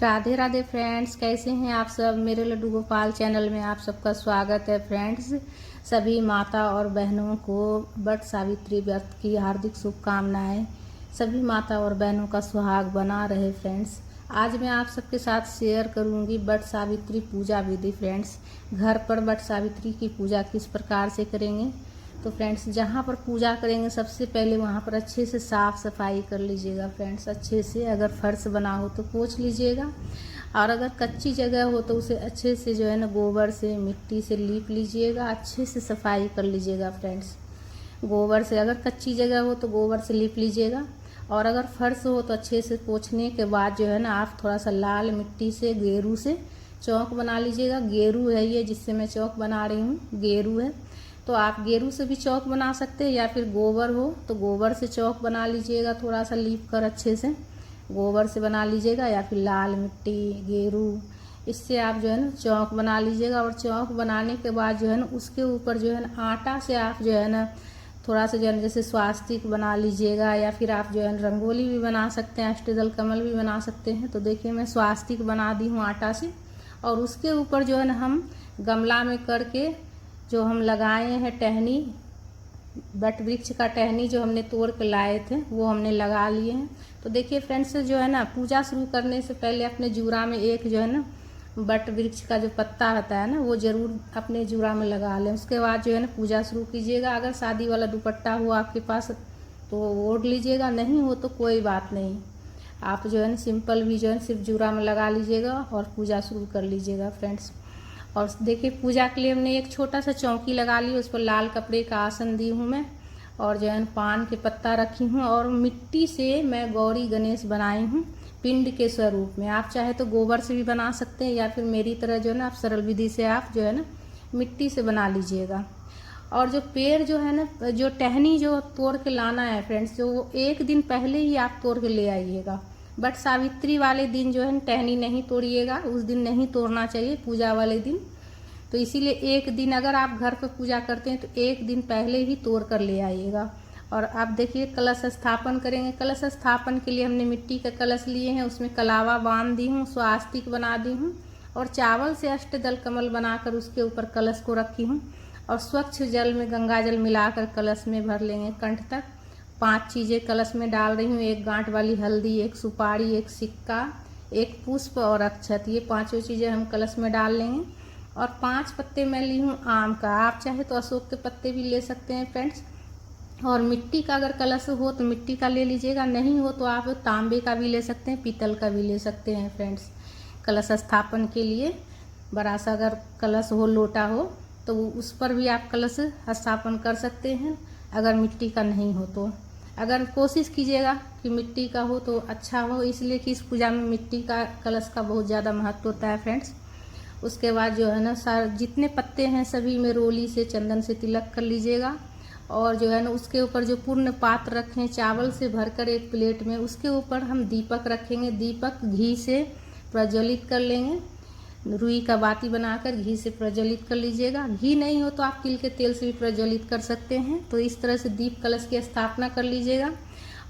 Radhe Radhe friends, कैसे हैं आप सब। मेरे लड्डू गोपाल चैनल में आप सबका स्वागत है फ्रेंड्स। सभी माता और बहनों को वट सावित्री व्रत की हार्दिक शुभकामनाएं। सभी माता और बहनों का सुहाग बना रहे फ्रेंड्स। आज मैं आप सबके साथ शेयर करूंगी वट सावित्री पूजा विधि फ्रेंड्स। घर पर वट सावित्री की पूजा किस प्रकार से करेंगे। तो फ्रेंड्स, जहाँ पर पूजा करेंगे सबसे पहले वहाँ पर अच्छे से साफ़ सफाई कर लीजिएगा फ्रेंड्स। अच्छे से अगर फर्श बना हो तो पोंछ लीजिएगा, और अगर कच्ची जगह हो तो उसे अच्छे से जो है ना गोबर से मिट्टी से लीप लीजिएगा। अच्छे से सफाई कर लीजिएगा फ्रेंड्स। गोबर से, अगर कच्ची जगह हो तो गोबर से लीप लीजिएगा, और अगर फर्श हो तो अच्छे से पोंछने के बाद जो है ना आप थोड़ा सा लाल मिट्टी से गेरू से चौक बना लीजिएगा। गेरू है ये जिससे मैं चौक बना रही हूँ, गेरू है। तो आप गेरू से भी चौक बना सकते हैं, या फिर गोबर हो तो गोबर से चौक बना लीजिएगा। थोड़ा सा लीप कर अच्छे से गोबर से बना लीजिएगा, या फिर लाल मिट्टी गेरू इससे आप जो है ना चौक बना लीजिएगा। और चौक बनाने के बाद जो है ना उसके ऊपर जो है ना आटा से आप जो है ना थोड़ा सा जो है ना जैसे स्वास्तिक बना लीजिएगा, या फिर आप जो है ना रंगोली भी बना सकते हैं, अष्टदल कमल भी बना सकते हैं। तो देखिए मैं स्वास्तिक बना दी हूँ आटा से, और उसके ऊपर जो है ना हम गमला में करके जो हम लगाए हैं टहनी, वट वृक्ष का टहनी जो हमने तोड़ के लाए थे वो हमने लगा लिए हैं। तो देखिए फ्रेंड्स, जो है ना पूजा शुरू करने से पहले अपने जूरा में एक जो है ना वट वृक्ष का जो पत्ता होता है ना वो ज़रूर अपने जूरा में लगा लें। उसके बाद जो है ना पूजा शुरू कीजिएगा। अगर शादी वाला दुपट्टा हो आपके पास तो ओढ़ लीजिएगा, नहीं हो तो कोई बात नहीं, आप जो है ना सिंपल भी जो है सिर्फ जूरा में लगा लीजिएगा और पूजा शुरू कर लीजिएगा फ्रेंड्स। और देखिए पूजा के लिए हमने एक छोटा सा चौकी लगा ली, उस पर लाल कपड़े का आसन दी हूँ मैं, और जो है पान के पत्ता रखी हूँ, और मिट्टी से मैं गौरी गणेश बनाई हूँ पिंड के स्वरूप में। आप चाहे तो गोबर से भी बना सकते हैं, या फिर मेरी तरह जो है ना आप सरल विधि से आप जो है ना मिट्टी से बना लीजिएगा। और जो पेड़ जो है ना, जो टहनी जो तोड़ के लाना है फ्रेंड्स, जो एक दिन पहले ही आप तोड़ के ले आइएगा। बट सावित्री वाले दिन जो है टहनी नहीं तोड़िएगा, उस दिन नहीं तोड़ना चाहिए पूजा वाले दिन। तो इसीलिए एक दिन, अगर आप घर पर पूजा करते हैं तो एक दिन पहले ही तोड़ कर ले आइएगा। और आप देखिए कलश स्थापन करेंगे। कलश स्थापन के लिए हमने मिट्टी का कलश लिए हैं, उसमें कलावा बांध दी हूँ, स्वास्तिक बना दी हूँ, और चावल से अष्टदल कमल बनाकर उसके ऊपर कलश को रखी हूँ। और स्वच्छ जल में गंगा जल मिलाकर कलश में भर लेंगे कंठ तक। 5 चीज़ें कलश में डाल रही हूँ, एक गांठ वाली हल्दी, एक सुपारी, एक सिक्का, एक पुष्प और अक्षत। ये 5 चीज़ें हम कलश में डाल लेंगे। और 5 पत्ते मैं ली हूँ आम का, आप चाहे तो अशोक के पत्ते भी ले सकते हैं फ्रेंड्स। और मिट्टी का अगर कलश हो तो मिट्टी का ले लीजिएगा, नहीं हो तो आप तांबे का भी ले सकते हैं, पीतल का भी ले सकते हैं फ्रेंड्स। कलश स्थापन के लिए बड़ा सा अगर कलश हो, लोटा हो, तो उस पर भी आप कलश स्थापन कर सकते हैं, अगर मिट्टी का नहीं हो तो। अगर कोशिश कीजिएगा कि मिट्टी का हो तो अच्छा हो, इसलिए कि इस पूजा में मिट्टी का कलश का बहुत ज़्यादा महत्व होता है फ्रेंड्स। उसके बाद जो है ना जितने पत्ते हैं सभी में रोली से चंदन से तिलक कर लीजिएगा। और जो है ना उसके ऊपर जो पूर्ण पात्र रखें चावल से भरकर एक प्लेट में, उसके ऊपर हम दीपक रखेंगे। दीपक घी से प्रज्वलित कर लेंगे, रुई का बाती बनाकर घी से प्रज्वलित कर लीजिएगा। घी नहीं हो तो आप तिल के तेल से भी प्रज्वलित कर सकते हैं। तो इस तरह से दीप कलश की स्थापना कर लीजिएगा।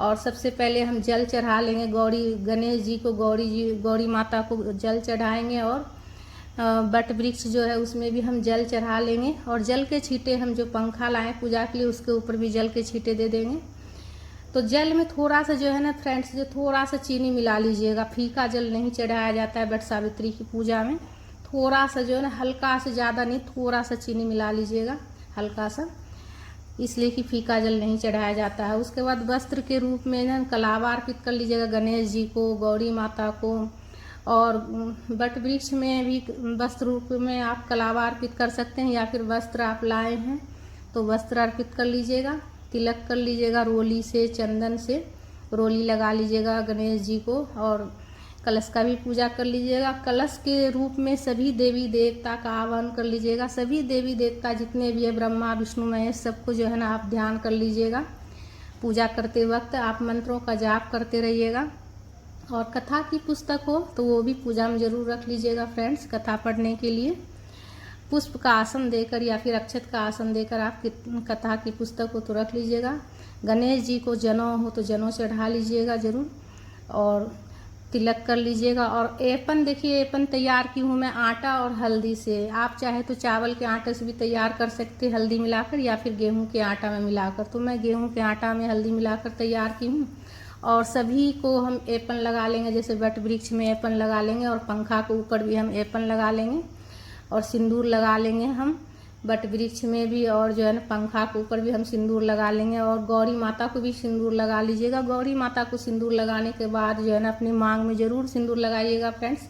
और सबसे पहले हम जल चढ़ा लेंगे गौरी गणेश जी को, गौरी माता को जल चढ़ाएंगे। और वट वृक्ष जो है उसमें भी हम जल चढ़ा लेंगे, और जल के छींटे हम जो पंखा लाएं पूजा के लिए उसके ऊपर भी जल के छींटे दे देंगे। तो जल में थोड़ा सा जो है ना फ्रेंड्स, जो थोड़ा सा चीनी मिला लीजिएगा। फीका जल नहीं चढ़ाया जाता है वट सावित्री की पूजा में। थोड़ा सा जो है ना, हल्का से, ज़्यादा नहीं, थोड़ा सा चीनी मिला लीजिएगा, हल्का सा, इसलिए कि फीका जल नहीं चढ़ाया जाता है। उसके बाद वस्त्र के रूप में ना कलावा अर्पित कर लीजिएगा गणेश जी को, गौरी माता को। और वट वृक्ष में भी वस्त्र रूप में आप कलावा अर्पित कर सकते हैं, या फिर वस्त्र आप लाए हैं तो वस्त्र अर्पित कर लीजिएगा। तिलक कर लीजिएगा रोली से, चंदन से रोली लगा लीजिएगा गणेश जी को। और कलश का भी पूजा कर लीजिएगा। कलश के रूप में सभी देवी देवता का आह्वान कर लीजिएगा। सभी देवी देवता जितने भी है, ब्रह्मा विष्णु महेश, सबको जो है ना आप ध्यान कर लीजिएगा। पूजा करते वक्त आप मंत्रों का जाप करते रहिएगा। और कथा की पुस्तक हो तो वो भी पूजा में ज़रूर रख लीजिएगा फ्रेंड्स, कथा पढ़ने के लिए। पुष्प का आसन देकर या फिर अक्षत का आसन देकर आप कथा की पुस्तक हो तो रख लीजिएगा। गणेश जी को जनेऊ हो तो जनेऊ चढ़ा लीजिएगा ज़रूर। और तिलक कर लीजिएगा। और एपन देखिए, एपन तैयार की हूँ मैं आटा और हल्दी से। आप चाहे तो चावल के आटे से भी तैयार कर सकते हैं हल्दी मिलाकर, या फिर गेहूं के आटा में मिलाकर। तो मैं गेहूं के आटा में हल्दी मिलाकर तैयार की हूँ। और सभी को हम एपन लगा लेंगे, जैसे वट वृक्ष में एपन लगा लेंगे और पंखा के ऊपर भी हम एपन लगा लेंगे और सिंदूर लगा लेंगे हम वट वृक्ष में भी, और जो है ना पंखा के ऊपर भी हम सिंदूर लगा लेंगे। और गौरी माता को भी सिंदूर लगा लीजिएगा। गौरी माता को सिंदूर लगाने के बाद जो है ना अपनी मांग में जरूर सिंदूर लगाइएगा फ्रेंड्स।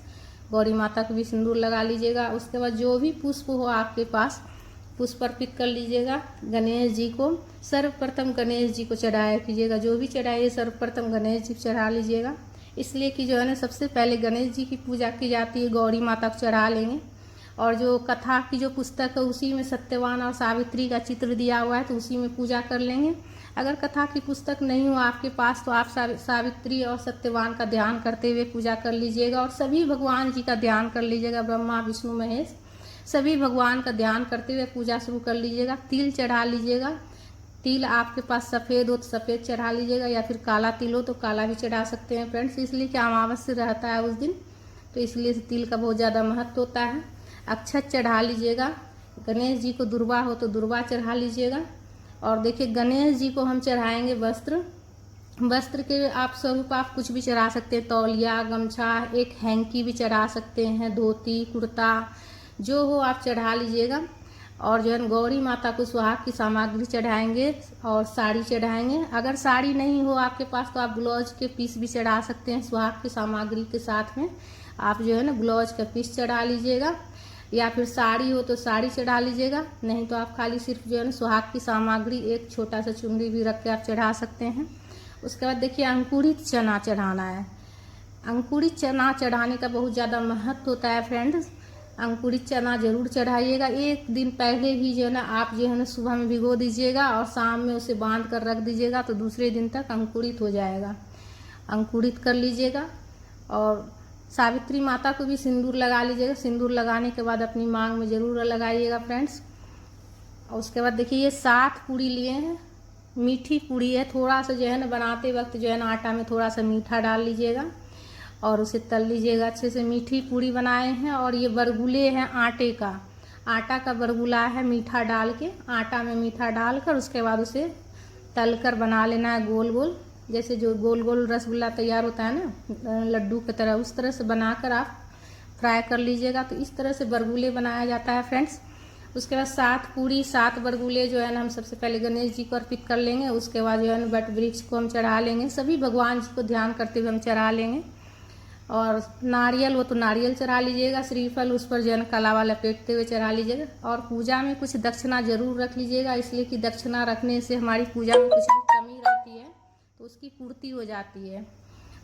गौरी माता को भी सिंदूर लगा लीजिएगा। उसके बाद जो भी पुष्प हो आपके पास, पुष्प अर्पित कर लीजिएगा गणेश जी को। सर्वप्रथम गणेश जी को चढ़ाया कीजिएगा। जो भी चढ़ाइए सर्वप्रथम गणेश जी को चढ़ा लीजिएगा, इसलिए कि जो है ना सबसे पहले गणेश जी की पूजा की जाती है, गौरी माता को चढ़ा लेंगे। और जो कथा की जो पुस्तक है उसी में सत्यवान और सावित्री का चित्र दिया हुआ है, तो उसी में पूजा कर लेंगे। अगर कथा की पुस्तक नहीं हो आपके पास तो आप सावित्री और सत्यवान का ध्यान करते हुए पूजा कर लीजिएगा। और सभी भगवान जी का ध्यान कर लीजिएगा, ब्रह्मा विष्णु महेश सभी भगवान का ध्यान करते हुए पूजा शुरू कर लीजिएगा। तिल चढ़ा लीजिएगा। तिल आपके पास सफ़ेद हो तो सफ़ेद चढ़ा लीजिएगा, या फिर काला तिल हो तो काला भी चढ़ा सकते हैं फ्रेंड्स, इसलिए कि अमावस्या रहता है उस दिन, तो इसलिए तिल का बहुत ज़्यादा महत्व होता है। अक्षत चढ़ा लीजिएगा। गणेश जी को दुर्वा हो तो दुर्वा चढ़ा लीजिएगा। और देखिए गणेश जी को हम चढ़ाएंगे वस्त्र। वस्त्र के आप स्वरूप आप कुछ भी चढ़ा सकते हैं, तौलिया, गमछा, एक हैंकी भी चढ़ा सकते हैं, धोती, कुर्ता, जो हो आप चढ़ा लीजिएगा। और जो है गौरी माता को सुहाग की सामग्री चढ़ाएंगे और साड़ी चढ़ाएंगे। अगर साड़ी नहीं हो आपके पास तो आप ब्लाउज के पीस भी चढ़ा सकते हैं सुहाग की सामग्री के साथ में। आप जो है ना ब्लाउज का पीस चढ़ा लीजिएगा, या फिर साड़ी हो तो साड़ी चढ़ा लीजिएगा। नहीं तो आप खाली सिर्फ जो है ना सुहाग की सामग्री, एक छोटा सा चुनरी भी रख के आप चढ़ा सकते हैं। उसके बाद देखिए अंकुरित चना चढ़ाना है। अंकुरित चना चढ़ाने का बहुत ज़्यादा महत्व होता है फ्रेंड्स। अंकुरित चना जरूर चढ़ाइएगा। एक दिन पहले ही जो है ना आप जो है ना सुबह में भिगो दीजिएगा और शाम में उसे बांध कर रख दीजिएगा, तो दूसरे दिन तक अंकुरित हो जाएगा। अंकुरित कर लीजिएगा। और सावित्री माता को भी सिंदूर लगा लीजिएगा। सिंदूर लगाने के बाद अपनी मांग में जरूर लगाइएगा फ्रेंड्स। और उसके बाद देखिए ये 7 पूड़ी लिए हैं, मीठी पूड़ी है। थोड़ा सा जो है ना बनाते वक्त जो है ना आटा में थोड़ा सा मीठा डाल लीजिएगा और उसे तल लीजिएगा अच्छे से। मीठी पूड़ी बनाए हैं। और ये बरगुले हैं आटे का, आटा का बरगुला है, मीठा डाल के, आटा में मीठा डालकर उसके बाद उसे तल कर बना लेना है गोल गोल, जैसे जो गोल गोल रसगुल्ला तैयार होता है ना लड्डू की तरह, उस तरह से बनाकर आप फ्राई कर लीजिएगा। तो इस तरह से बरगुले बनाया जाता है फ्रेंड्स। उसके बाद 7 पूड़ी 7 बरगुले जो है ना हम सबसे पहले गणेश जी को अर्पित कर लेंगे। उसके बाद जो है ना वट वृक्ष को हम चढ़ा लेंगे। सभी भगवान जी को ध्यान करते हुए हम चढ़ा लेंगे। और नारियल हो तो नारियल चढ़ा लीजिएगा। श्रीफल उस पर जो है ना कलावा लपेटते हुए चढ़ा लीजिएगा। और पूजा में कुछ दक्षिणा जरूर रख लीजिएगा, इसलिए कि दक्षिणा रखने से हमारी पूजा में कुछ भी कमी रहती है तो उसकी पूर्ति हो जाती है।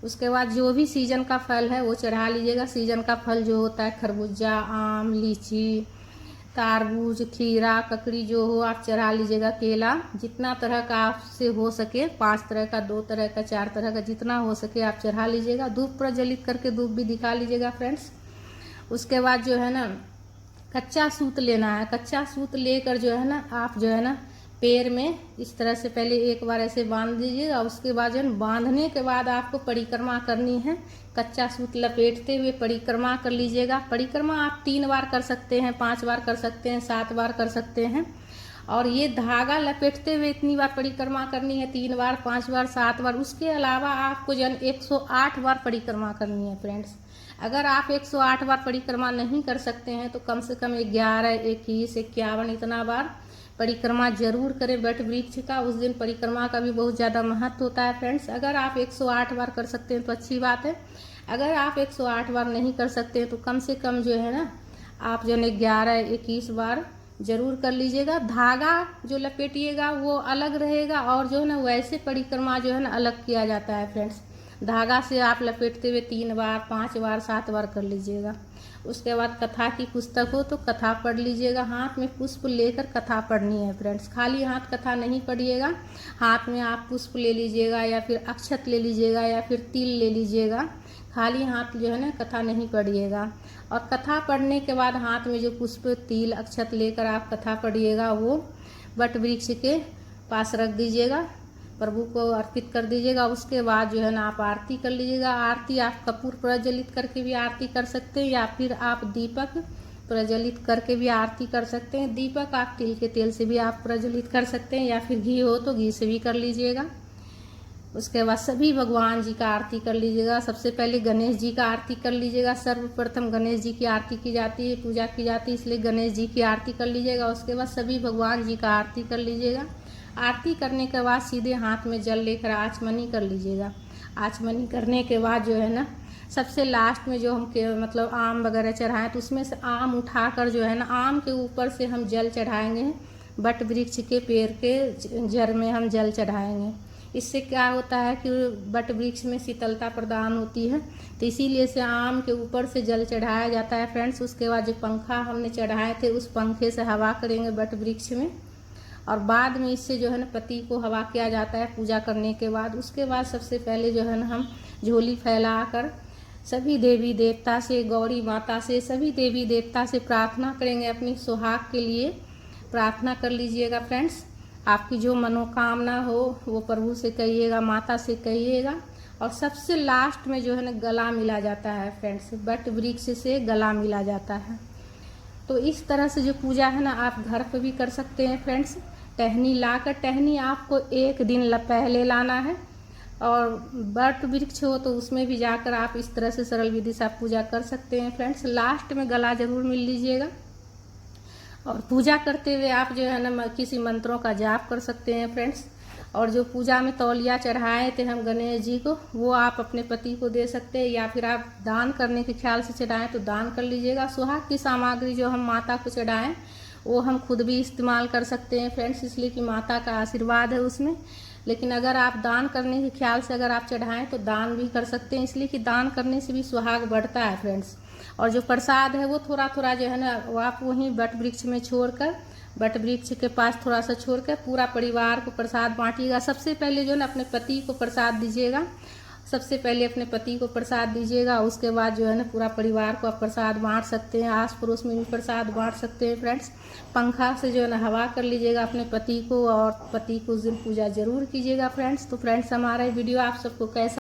उसके बाद जो भी सीजन का फल है वो चढ़ा लीजिएगा। सीजन का फल जो होता है खरबूजा, आम, लीची, तारबूज, खीरा, ककड़ी जो हो आप चढ़ा लीजिएगा। केला, जितना तरह का आपसे हो सके, 5 तरह का, 2 तरह का, 4 तरह का, जितना हो सके आप चढ़ा लीजिएगा। धूप प्रज्वलित करके धूप भी दिखा लीजिएगा फ्रेंड्स। उसके बाद जो है ना कच्चा सूत लेना है। कच्चा सूत लेकर जो है ना आप जो है ना पैर में इस तरह से पहले एक बार ऐसे बांध दीजिएगा। उसके बाद जो है बांधने के बाद आपको परिक्रमा करनी है। कच्चा सूत लपेटते हुए परिक्रमा कर लीजिएगा। परिक्रमा आप 3 बार कर सकते हैं, 5 बार कर सकते हैं, 7 बार कर सकते हैं। और ये धागा लपेटते हुए इतनी बार परिक्रमा करनी है, 3 बार, 5 बार, 7 बार। उसके अलावा आपको जो 108 बार परिक्रमा करनी है फ्रेंड्स। अगर आप 108 बार परिक्रमा नहीं कर सकते हैं तो कम से कम 11, 21, 51 इतना बार परिक्रमा जरूर करें वट वृक्ष का। उस दिन परिक्रमा का भी बहुत ज़्यादा महत्व होता है फ्रेंड्स। अगर आप 108 बार कर सकते हैं तो अच्छी बात है। अगर आप 108 बार नहीं कर सकते हैं तो कम से कम जो है ना आप जो है 11, 21 बार जरूर कर लीजिएगा। धागा जो लपेटिएगा वो अलग रहेगा और जो है ना वैसे परिक्रमा जो है ना अलग किया जाता है फ्रेंड्स। धागा से आप लपेटते हुए 3 बार, 5 बार, 7 बार कर लीजिएगा। उसके बाद कथा की पुस्तक हो तो कथा पढ़ लीजिएगा। हाथ में पुष्प लेकर कथा पढ़नी है फ्रेंड्स। खाली हाथ कथा नहीं पढ़िएगा, हाथ में आप पुष्प ले लीजिएगा या फिर अक्षत ले लीजिएगा या फिर तिल ले लीजिएगा। खाली हाथ जो है ना कथा नहीं पढ़िएगा। और कथा पढ़ने के बाद हाथ में जो पुष्प, तिल, अक्षत लेकर आप कथा पढ़िएगा वो वट वृक्ष के पास रख दीजिएगा। प्रभु को अर्पित कर दीजिएगा। उसके बाद जो है ना आप आरती कर लीजिएगा। आरती आप कपूर प्रज्वलित करके भी आरती कर सकते हैं या फिर आप दीपक प्रज्वलित करके भी आरती कर सकते हैं। दीपक आप तिल के तेल से भी आप प्रज्वलित कर सकते हैं या फिर घी हो तो घी से भी कर लीजिएगा। उसके बाद सभी भगवान जी का आरती कर लीजिएगा। सबसे पहले गणेश जी का आरती कर लीजिएगा। सर्वप्रथम गणेश जी की आरती की जाती है, पूजा की जाती है, इसलिए गणेश जी की आरती कर लीजिएगा। उसके बाद सभी भगवान जी का आरती कर लीजिएगा। आरती करने के बाद सीधे हाथ में जल लेकर आचमनी कर लीजिएगा। आचमनी करने के बाद जो है ना सबसे लास्ट में जो हम मतलब आम वगैरह चढ़ाएं तो उसमें से आम उठाकर जो है ना आम के ऊपर से हम जल चढ़ाएंगे। बट वृक्ष के पेड़ के जड़ में हम जल चढ़ाएंगे। इससे क्या होता है कि बट वृक्ष में शीतलता प्रदान होती है, तो इसीलिए से आम के ऊपर से जल चढ़ाया जाता है फ्रेंड्स। उसके बाद जो पंखा हमने चढ़ाए थे उस पंखे से हवा करेंगे बट वृक्ष में, और बाद में इससे जो है ना पति को हवा किया जाता है पूजा करने के बाद। उसके बाद सबसे पहले जो है ना हम झोली फैलाकर सभी देवी देवता से, गौरी माता से, सभी देवी देवता से प्रार्थना करेंगे। अपनी सुहाग के लिए प्रार्थना कर लीजिएगा फ्रेंड्स। आपकी जो मनोकामना हो वो प्रभु से कहिएगा, माता से कहिएगा। और सबसे लास्ट में जो है ना गला मिला जाता है फ्रेंड्स, बट वृक्ष से गला मिला जाता है। तो इस तरह से जो पूजा है ना आप घर पे भी कर सकते हैं फ्रेंड्स। टहनी लाकर, टहनी आपको एक दिन पहले लाना है, और बट वृक्ष हो तो उसमें भी जाकर आप इस तरह से सरल विधि से आप पूजा कर सकते हैं फ्रेंड्स। लास्ट में गला जरूर मिल लीजिएगा। और पूजा करते हुए आप जो है ना किसी मंत्रों का जाप कर सकते हैं फ्रेंड्स। और जो पूजा में तौलिया चढ़ाए थे हम गणेश जी को, वो आप अपने पति को दे सकते हैं या फिर आप दान करने के ख्याल से चढ़ाएं तो दान कर लीजिएगा। सुहाग की सामग्री जो हम माता को चढ़ाएं वो हम खुद भी इस्तेमाल कर सकते हैं फ्रेंड्स, इसलिए कि माता का आशीर्वाद है उसमें। लेकिन अगर आप दान करने के ख्याल से अगर आप चढ़ाएं तो दान भी कर सकते हैं, इसलिए कि दान करने से भी सुहाग बढ़ता है फ्रेंड्स। और जो प्रसाद है वो थोड़ा थोड़ा जो है ना वो आप वहीं बट वृक्ष में छोड़कर, बट वृक्ष के पास थोड़ा सा छोड़कर पूरा परिवार को प्रसाद बांटिएगा। सबसे पहले जो है ना अपने पति को प्रसाद दीजिएगा। सबसे पहले अपने पति को प्रसाद दीजिएगा, उसके बाद जो है ना पूरा परिवार को आप प्रसाद बांट सकते हैं। आस पड़ोस में भी प्रसाद बांट सकते हैं फ्रेंड्स। पंखा से जो है ना हवा कर लीजिएगा अपने पति को, और पति को उस दिन पूजा जरूर कीजिएगा फ्रेंड्स। तो फ्रेंड्स हमारा वीडियो आप सबको कैसा